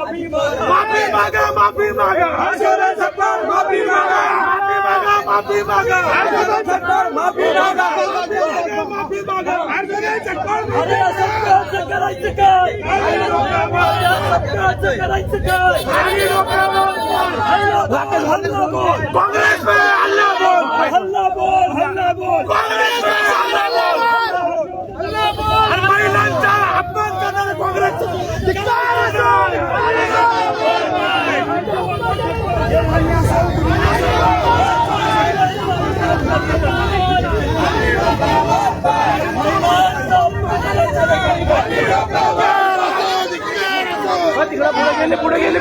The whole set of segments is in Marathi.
माफी मागा माफी मागा सरकार माफी मागा माफी मागा सरकार माफी मागा माफी मागा सरकार अरे असं करायचं काय करायचं काय काँग्रेस पे हल्ला बोल हल्ला बोल हल्ला बोल काँग्रेस पे हल्ला बोल हल्ला बोल आणि महिलांचा अपमान करणारे काँग्रेस पुढे गेले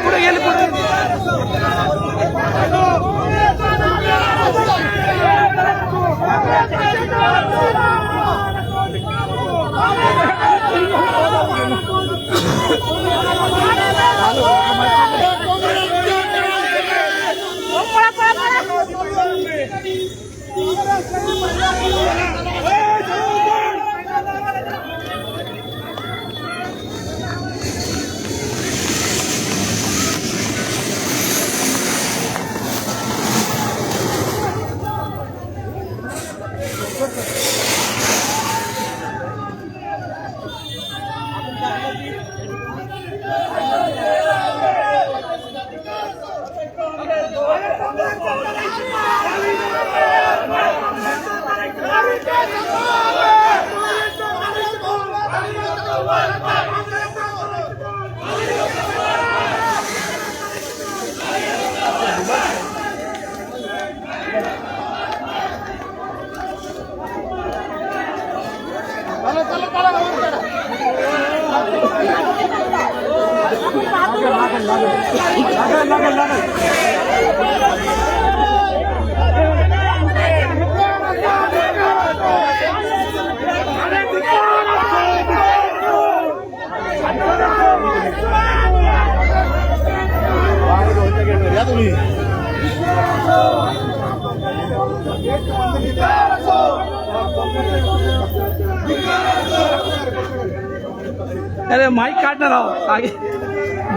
अरे माईक काढणार आहोत आगे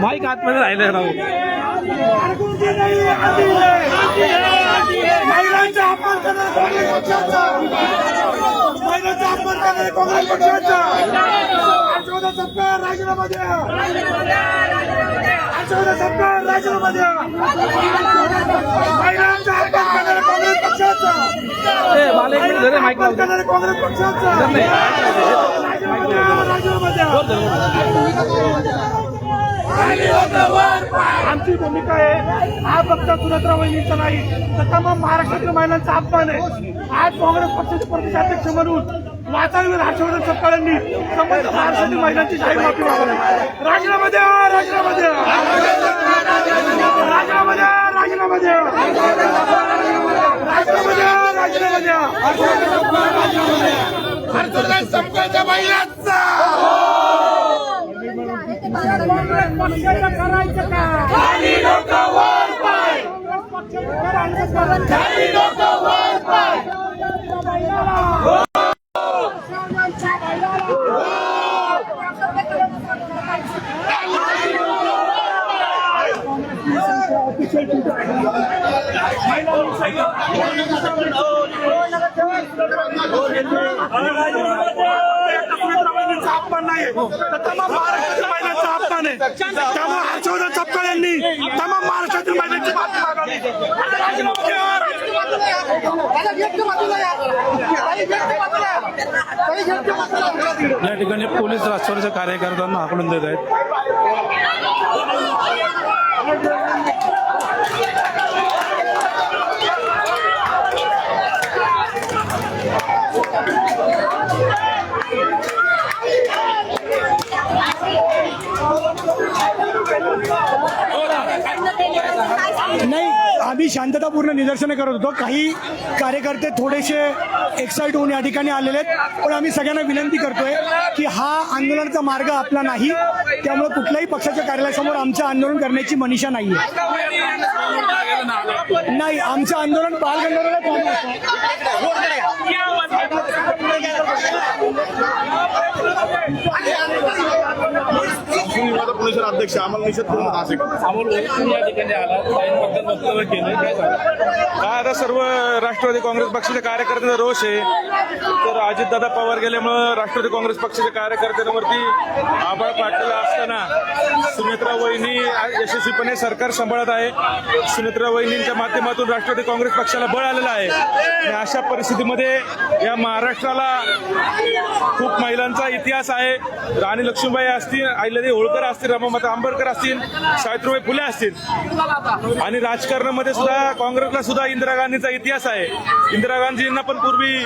माईक आतमध्ये राहिलं राहू महिलांचा अपमान करणारे काँग्रेस पक्षाचा हर्षवर्धन सरकार राजीनामा द्या हर्षवर्धन सरकार राजीनामा द्या महिलांचा अपमान करणारे काँग्रेस पक्षाचा अपमान करणारे काँग्रेस पक्षाचा राजीनामा द्या आमची भूमिका आहे हा फक्त सुनेत्रा वहिनींचा नाही तर तमाम महाराष्ट्रातील महिलांचा अपमान आहे आज काँग्रेस पक्षाचे प्रदेशाध्यक्ष म्हणून वातावरण हर्षवर्धन सरकारांनी संबंध महाराष्ट्रातील महिलांची जाहीर माफी मागवली राजीनामा द्या राजीनामा द्या राजीनामा द्या राजीनामा द्या राजीनामा द्या राजीनामा द्या हर्षवर्धन सरकारच्या महिलांचा करायचं का खाली डोकं वर पाय खाली डोकं वर पाय अपमान नाही तमाम महाराष्ट्रातील महिलांचा अपमान आहे त्यामुळे हर्षवर्धन सपकाळ यांनी तमाम महाराष्ट्रातील महिलांची माफी मागावी या ठिकाणी पोलीस राष्ट्रवादीच्या कार्यकर्त्यांना हाकलून देत आहेत. नाही, आम्ही शांततापूर्ण निदर्शनं करत होतो. काही कार्यकर्ते थोडेसे एक्साइट होऊन या ठिकाणी आलेले आहेत, पण आम्ही सगळ्यांना विनंती करतोय की हा आंदोलनाचा मार्ग आपला नाही. त्यामुळे कुठल्याही पक्षाच्या कार्यालयासमोर आमचं आंदोलन करण्याची मनीषा नाहीये. नाही, आमचं आंदोलन बालगंधर्वाला चालू असतं. माझा पुणेश्वर अध्यक्ष आम्हाला निषेध करून असे अमोल तुम्ही या ठिकाणी आला ताईंबद्दल वक्तव्य केलं काय सांगा? काय आता सर्व राष्ट्रवादी काँग्रेस पक्षाच्या कार्यकर्त्यांचा रोष आहे. तर अजितदादा पवार गेल्यामुळं राष्ट्रवादी काँग्रेस पक्षाच्या कार्यकर्त्यांवरती आभाळ पाटला असताना सुनेत्रा वहिनी यशस्वीपणे सरकार सांभाळत आहे. सुनेत्रा वहिनींच्या माध्यमातून राष्ट्रवादी काँग्रेस पक्षाला बळ आलेलं आहे. आणि अशा परिस्थितीमध्ये या महाराष्ट्राला खूप महिलांचा इतिहास आहे. राणी लक्ष्मीबाई असतील, अहिल्यादेवी होळकर असतील, रमामाता आंबेडकर असतील, सावित्रीबाई फुले असतील. आणि राजकारणामध्ये सुद्धा काँग्रेसला सुद्धा इंदिरा गांधीचा इतिहास आहे. इंदिरा गांधींना पण पूर्वी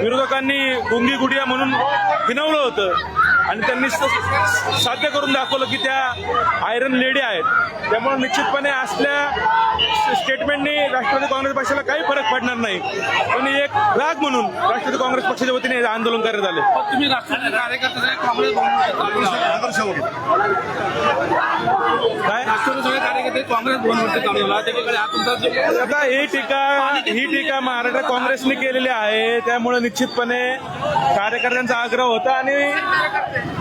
विरोधकांनी गुंगी गुडिया म्हणून हिणवलं होतं आणि त्यांनी साध्य करून दाखवलं की त्या आयरन लेडी आहेत. त्यामुळे निश्चितपणे असल्या स्टेटमेंटनी राष्ट्रवादी काँग्रेस पक्षाला काही फरक पडणार नाही. पण एक राग म्हणून राष्ट्रवादी काँग्रेस पक्षाच्या वतीने हे आंदोलन करण्यात आले. तुम्ही राष्ट्रवादी कार्यकर्ते काँग्रेस काय राष्ट्रवादी कार्यकर्ते काँग्रेस भवनवरती चालवला त्याच्याकडे हा तुमचा आता ही टीका महाराष्ट्र काँग्रेसने केलेली आहे. त्यामुळे निश्चितपणे कार्यकर्त्यांचा आग्रह होता आणि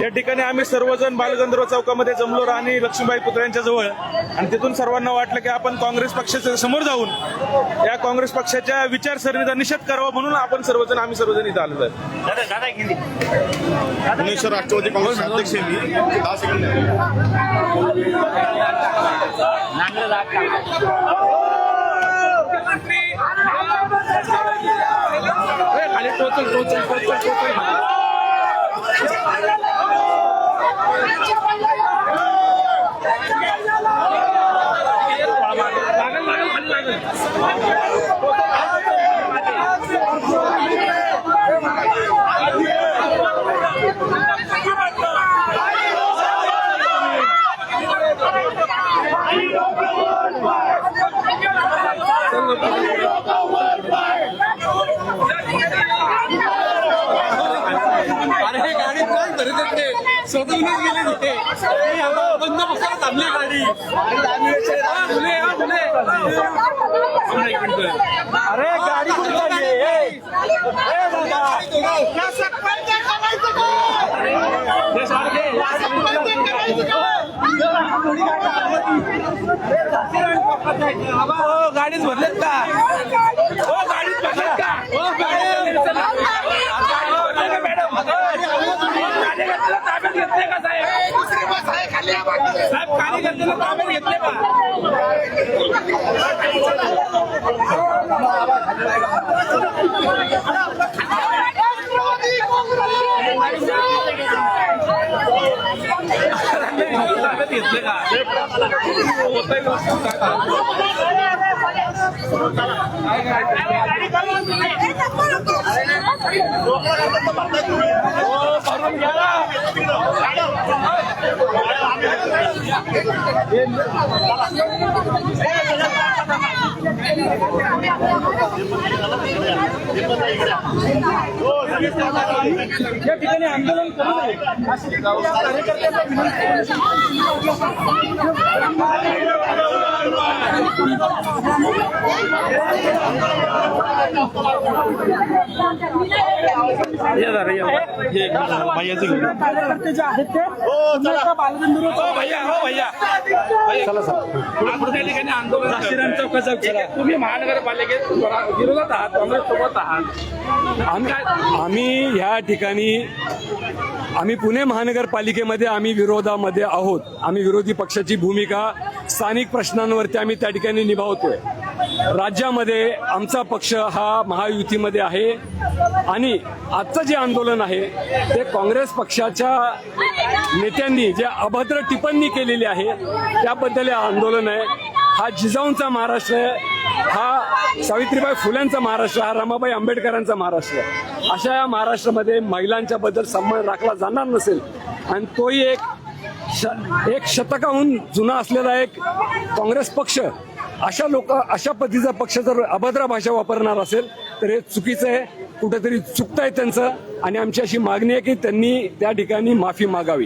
या ठिकाणी आम्ही सर्वजण बालगंधर्व चौकामध्ये जमलो राणी लक्ष्मीबाई पुतळ्यांच्या जवळ आणि तिथून सर्वांना वाटलं की आपण काँग्रेस पक्षाच्या समोर जाऊन या काँग्रेस पक्षाच्या विचारसरणीचा निषेध करावा म्हणून आम्ही सर्वजण इथं आलो आहे. पुणेश्वर राष्ट्रवादी काँग्रेस अध्यक्ष आहे मी. 10 सेकंद खाली टोचल अरे गाडी कोण धरत ते स्वतःहूनच गेले तिथे बंद पक्षाला थांबली गाडी. अरे गाडी कुठे गाडीच भरलेत का? हो गाडीच भरलेत का? हो कार्यकर्त्याला ताब्यात घेतले का साहेब कार्यकर्त्याला ताब्यात घेतले का? ताब्यात घेतले का? या ठिकाणी आंदोलन करू नये अशी कार्यकर्त्यांना कार्यकर्ते जे आहेत ते बालगंधर्व भैया चला त्या ठिकाणी आंदोलन श्रीराम चौकाचा तुम्ही महानगरपालिकेत विरोधात आहात काँग्रेस सोबत आहात. आम्ही ह्या ठिकाणी आम्ही पुणे महानगरपालिकेमध्ये आम्ही विरोधामध्ये आहोत. आम्ही विरोधी पक्षाची भूमिका स्थानिक प्रश्नांवरती आम्ही त्या ठिकाणी निभावतोय. राज्यामध्ये आमचा पक्ष हा महायुतीमध्ये आहे आणि आजचं जे आंदोलन आहे ते काँग्रेस पक्षाच्या नेत्यांनी जे अभद्र टिप्पणी केलेली आहे त्याबद्दल हे आंदोलन आहे. हा जिजाऊंचा महाराष्ट्र आहे, हा सावित्रीबाई फुल्यांचा महाराष्ट्र, हा रमाबाई आंबेडकरांचा महाराष्ट्र आहे. अशा या महाराष्ट्रामध्ये महिलांच्या बद्दल सन्मान राखला जाणार नसेल आणि तोही एक शतकाहून जुना असलेला एक काँग्रेस पक्ष अशा पद्धतीचा पक्ष जर अभद्र भाषा वापरणार असेल तर हे चुकीचं आहे. कुठेतरी चुकतंय त्यांचं आणि आमची अशी मागणी आहे की त्यांनी त्या ठिकाणी माफी मागावी.